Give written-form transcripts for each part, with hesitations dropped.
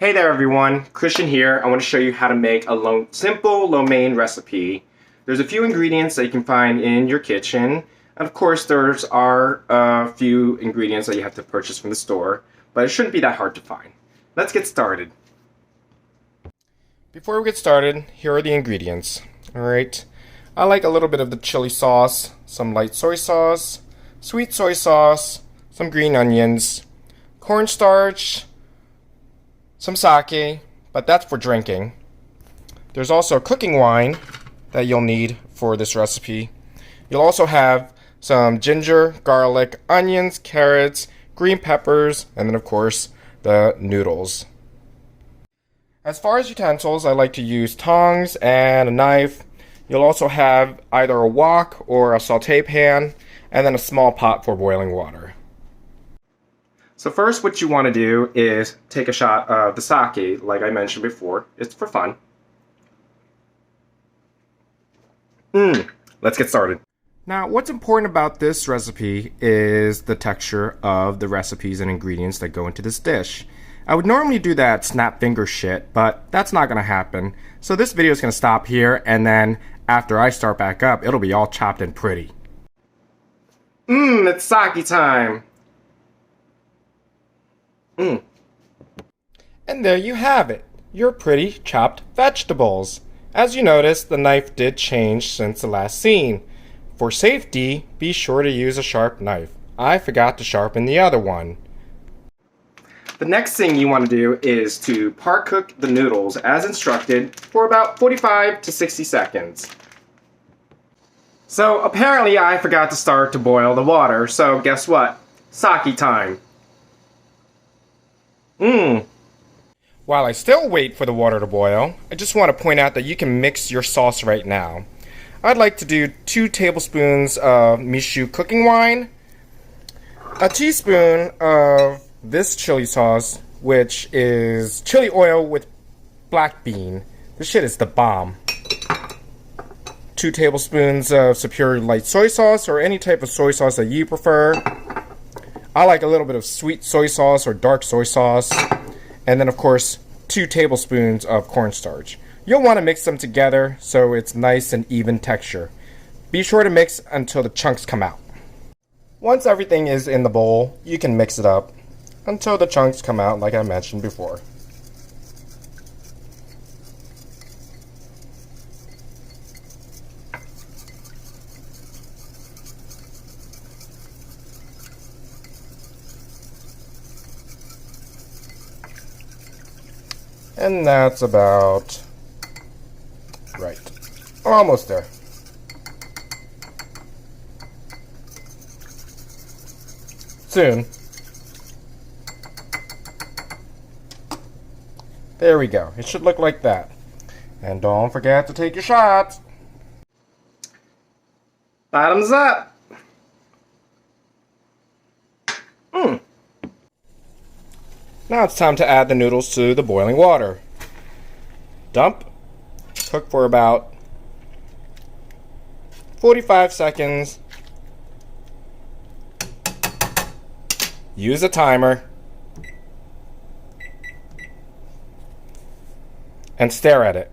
Hey there everyone, Christian here. I want to show you how to make a simple lo mein recipe. There's a few ingredients that you can find in your kitchen, and of course there's are a few ingredients that you have to purchase from the store, but it shouldn't be that hard to find. Let's get started. Before we get started, here are the ingredients. Alright, I like a little bit of the chili sauce, some light soy sauce, sweet soy sauce, some green onions, cornstarch, some sake, but that's for drinking. There's also cooking wine that you'll need for this recipe. You'll also have some ginger, garlic, onions, carrots, green peppers, and then of course the noodles. As far as utensils, I like to use tongs and a knife. You'll also have either a wok or a saute pan, and then a small pot for boiling water. So first what you want to do is take a shot of the sake, like I mentioned before. It's for fun. Let's get started. Now what's important about this recipe is the texture of the recipes and ingredients that go into this dish. I would normally do that snap finger shit, but that's not going to happen. So this video is going to stop here, and then after I start back up, it'll be all chopped and pretty. It's sake time! And there you have it, your pretty chopped vegetables. As you notice, the knife did change since the last scene. For safety, be sure to use a sharp knife. I forgot to sharpen the other one. The next thing you want to do is to part cook the noodles as instructed for about 45 to 60 seconds. So apparently I forgot to start to boil the water, so guess what? Sake time. While I still wait for the water to boil, I just want to point out that you can mix your sauce right now. I'd like to do 2 tablespoons of Mishu cooking wine, a teaspoon of this chili sauce, which is chili oil with black bean. This shit is the bomb. 2 tablespoons of superior light soy sauce, or any type of soy sauce that you prefer. I like a little bit of sweet soy sauce or dark soy sauce. And then of course 2 tablespoons of cornstarch. You'll want to mix them together so it's nice and even texture. Be sure to mix until the chunks come out. Once everything is in the bowl, you can mix it up until the chunks come out like I mentioned before. And that's about right. Almost there. Soon. There we go. It should look like that. And don't forget to take your shots. Bottoms up. Now it's time to add the noodles to the boiling water. Dump. Cook for about 45 seconds. Use a timer. And stare at it.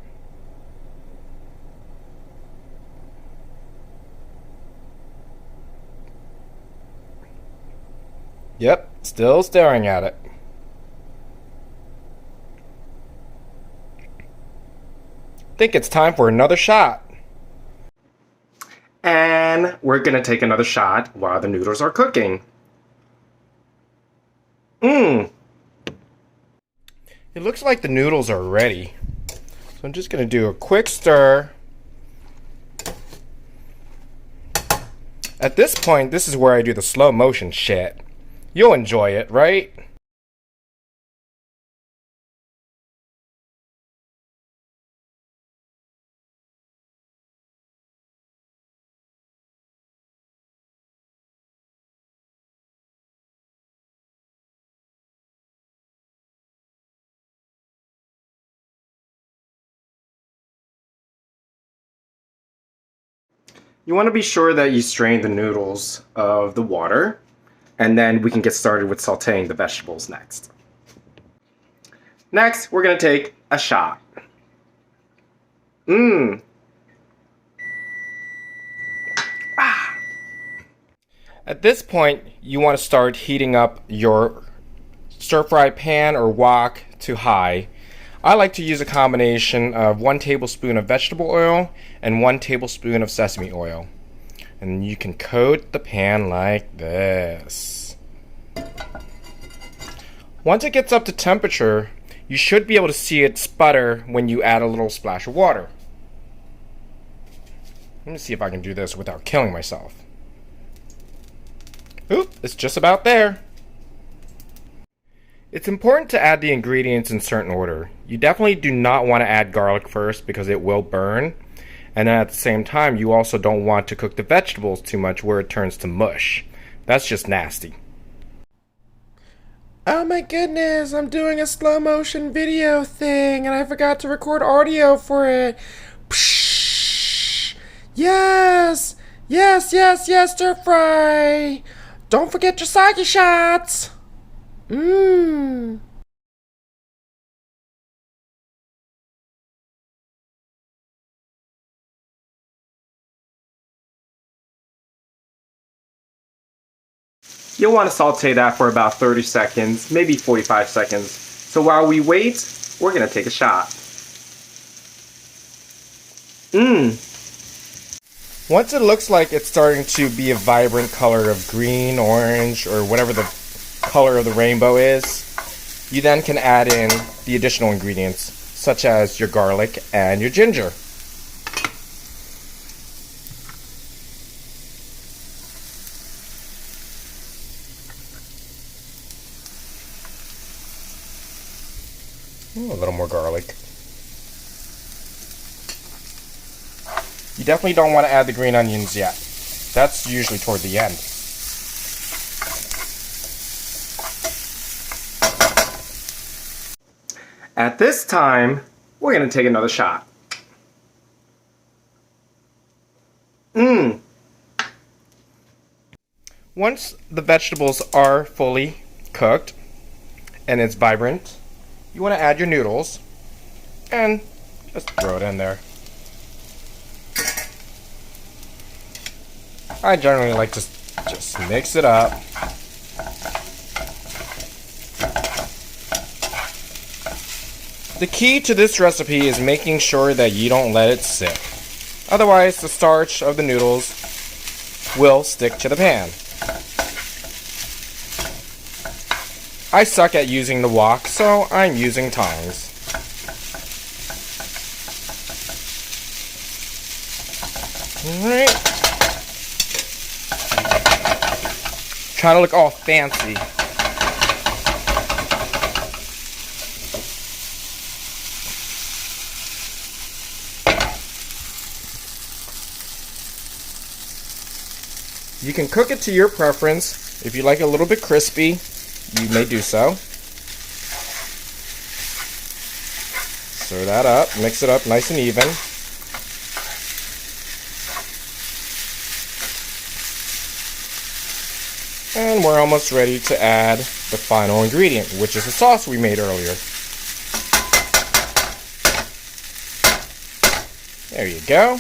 Yep, still staring at it. Think it's time for another shot. And we're gonna take another shot while the noodles are cooking. It looks like the noodles are ready. So I'm just gonna do a quick stir. At this point, this is where I do the slow motion shit. You'll enjoy it, right? You want to be sure that you strain the noodles of the water, and then we can get started with sauteing the vegetables next. Next, we're going to take a shot. Mmm. Ah. At this point, you want to start heating up your stir-fry pan or wok to high. I like to use a combination of 1 tablespoon of vegetable oil and 1 tablespoon of sesame oil. And you can coat the pan like this. Once it gets up to temperature, you should be able to see it sputter when you add a little splash of water. Let me see if I can do this without killing myself. Oop, it's just about there. It's important to add the ingredients in certain order. You definitely do not want to add garlic first because it will burn. And then at the same time, you also don't want to cook the vegetables too much where it turns to mush. That's just nasty. Oh my goodness, I'm doing a slow motion video thing and I forgot to record audio for it. Psh! Yes! Yes, yes, yes, stir fry! Don't forget your sake shots! Mmm. You'll want to saute that for about 30 seconds, maybe 45 seconds. So while we wait, we're going to take a shot. Mmm. Once it looks like it's starting to be a vibrant color of green, orange, or whatever the color of the rainbow is, you then can add in the additional ingredients, such as your garlic and your ginger. Ooh, a little more garlic. You definitely don't want to add the green onions yet. That's usually toward the end. At this time, we're going to take another shot. Mmm. Once the vegetables are fully cooked and it's vibrant, you want to add your noodles and just throw it in there. I generally like to just mix it up. The key to this recipe is making sure that you don't let it sit. Otherwise, the starch of the noodles will stick to the pan. I suck at using the wok, so I'm using tongs. Alright. Trying to look all fancy. You can cook it to your preference. If you like it a little bit crispy, you may do so. Stir that up, mix it up nice and even. And we're almost ready to add the final ingredient, which is the sauce we made earlier. There you go.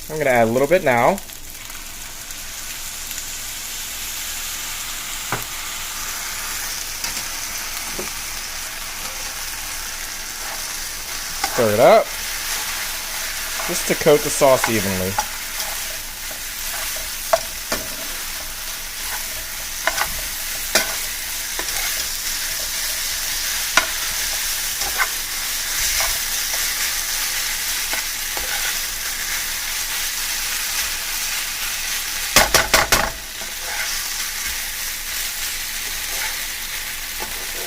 I'm going to add a little bit now. Stir it up, just to coat the sauce evenly.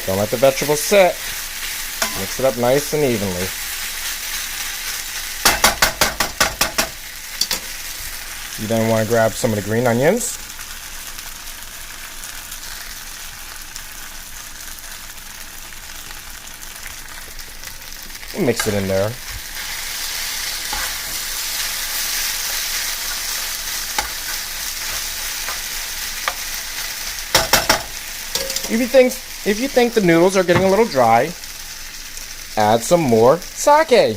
Don't let the vegetables sit. Mix it up nice and evenly. You then want to grab some of the green onions. And mix it in there. If you think the noodles are getting a little dry, add some more sake.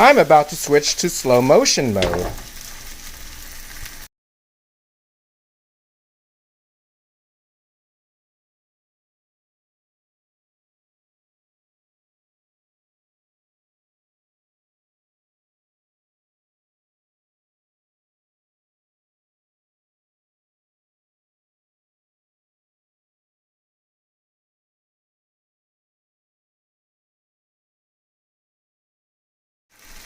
I'm about to switch to slow motion mode.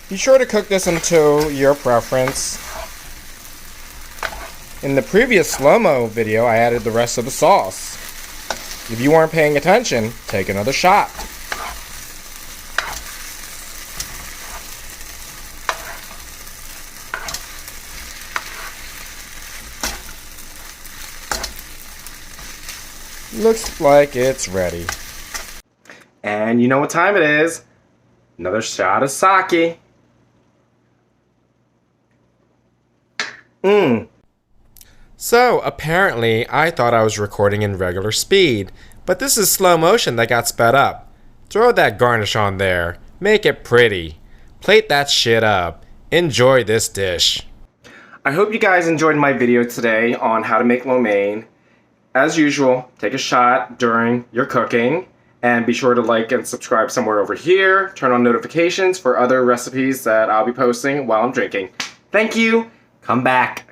Be sure to cook this until your preference. In the previous slow-mo video, I added the rest of the sauce. If you weren't paying attention, take another shot. Looks like it's ready. And you know what time it is. Another shot of sake. So, apparently, I thought I was recording in regular speed, but this is slow motion that got sped up. Throw that garnish on there. Make it pretty. Plate that shit up. Enjoy this dish. I hope you guys enjoyed my video today on how to make lo mein. As usual, take a shot during your cooking, and be sure to like and subscribe somewhere over here. Turn on notifications for other recipes that I'll be posting while I'm drinking. Thank you. Come back.